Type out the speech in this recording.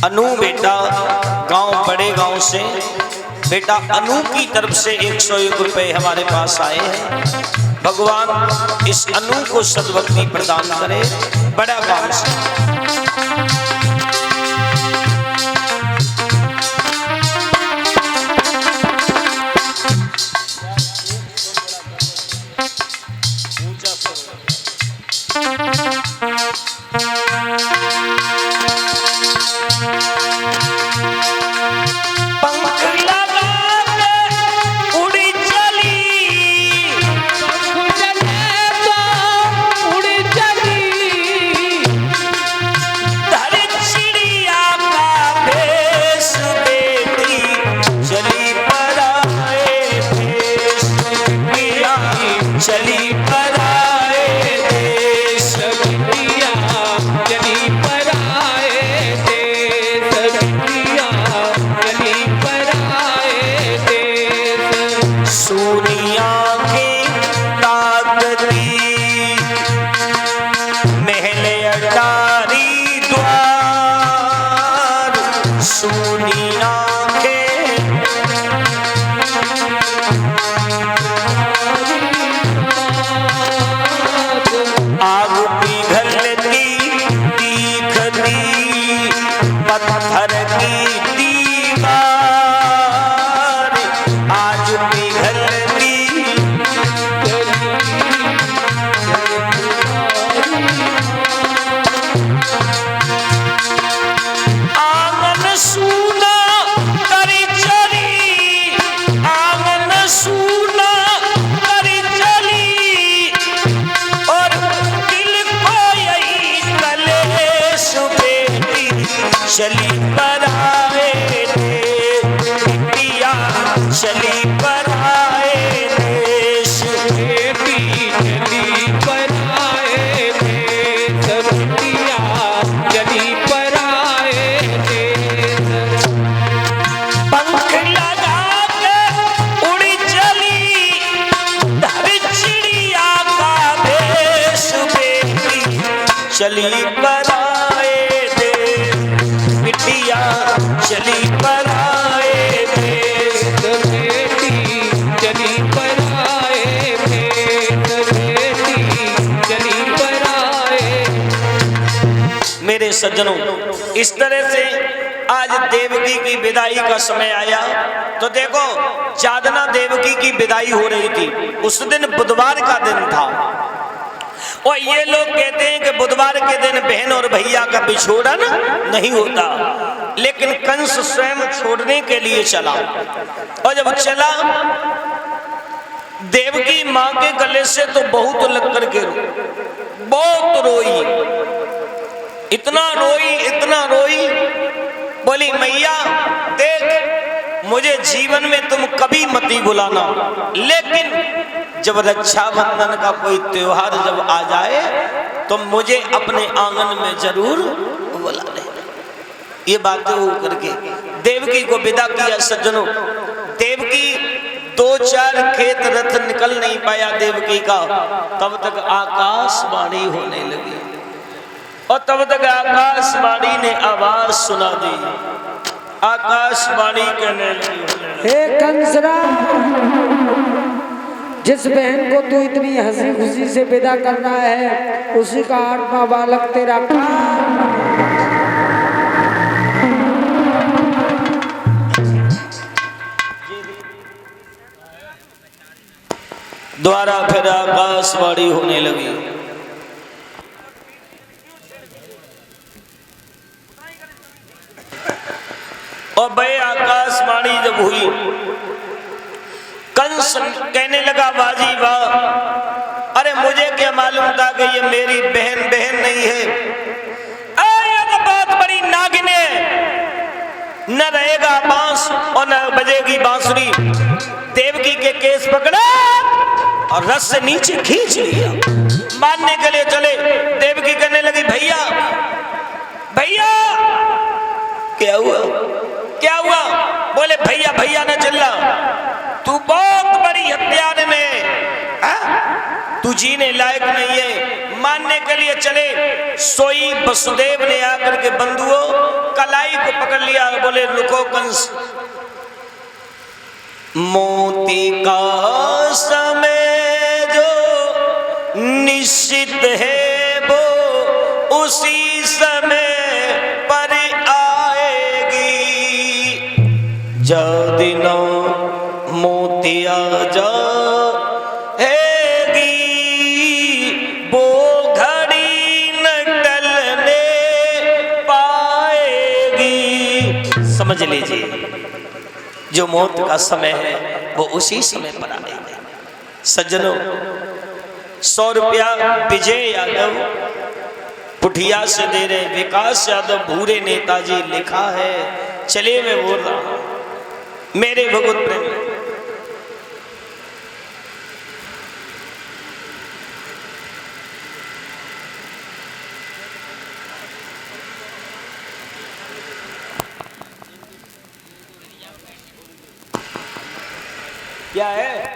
अनु बेटा गांव बड़े गांव से बेटा अनु की तरफ से 101 रुपए हमारे पास आए हैं। भगवान इस अनु को सद्भक्ति प्रदान करे। बड़ा गांव से चली पर आए थे पिया, चली पर आए देश बेटी, चली पर आए थे पिया, चली पर आए थे। पंख लगा के उड़ी चली धर चिड़िया का भेष बेटी, चली पर चली पर आए थे बेटी, चली पर आए थे बेटी, चली पर आए। मेरे सज्जनों, इस तरह से आज देवकी की विदाई का समय आया तो देखो चादना देवकी की विदाई हो रही थी। उस दिन बुधवार का दिन था और ये लोग कहते हैं कि बुधवार के दिन बहन और भैया का बिछोड़न नहीं होता, लेकिन कंस स्वयं छोड़ने के लिए चला और जब चला देवकी मां के गले से तो बहुत लग करके बहुत रोई, इतना रोई, बोली मैया देख मुझे जीवन में तुम कभी मत भुलाना, लेकिन जब रक्षाबंधन का कोई त्योहार जब आ जाए तो मुझे अपने आंगन में जरूर बुला लेना। ये बातें हो करके देवकी को विदा किया। सज्जनों, देवकी 2-4 खेत रथ निकल नहीं पाया देवकी का, तब तक आकाशवाणी होने लगी और तब तक आकाशवाणी ने आवाज सुना दी। आकाशवाणी कहने लगी, हे कंसराज, जिस बहन को तू इतनी हंसी खुशी से विदा करना है उसी का आत्मा बालक तेरा द्वारा फिर आकाशवाणी होने लगी। और वह आकाशवाणी जब हुई, कंस कहने लगा बाजी वाह, अरे मुझे क्या मालूम था कि ये मेरी बहन नहीं है। ये तो बहुत बड़ी नागिन है, न रहेगा बांस और न बजेगी बांसुरी। देवकी के केस पकड़ा और रस से नीचे खींच लिया, मारने के लिए चले। देवकी कहने लगी भैया भैया क्या हुआ क्या हुआ? बोले भैया भैया न चिल्ला, तू बहुत बड़ी हत्यारे में, तू जीने लायक नहीं है। मानने के लिए चले, सोई वसुदेव ने आकर के बंधुओं कलाई को पकड़ लिया, बोले रुको कंस, मोती का समय जो निश्चित है वो उसी समय पर आएगी, जो दिनों मोतिया जाएगी वो घड़ी न टलने पाएगी। समझ लीजिए, जो मौत का समय है वो उसी समय पर आएगा। सज्जनों, 100 रुपया विजय यादव पुठिया से दे रहे, विकास यादव भूरे नेताजी लिखा है। चलिए मैं बोल रहा हूं मेरे भगवत प्रेमी, क्या है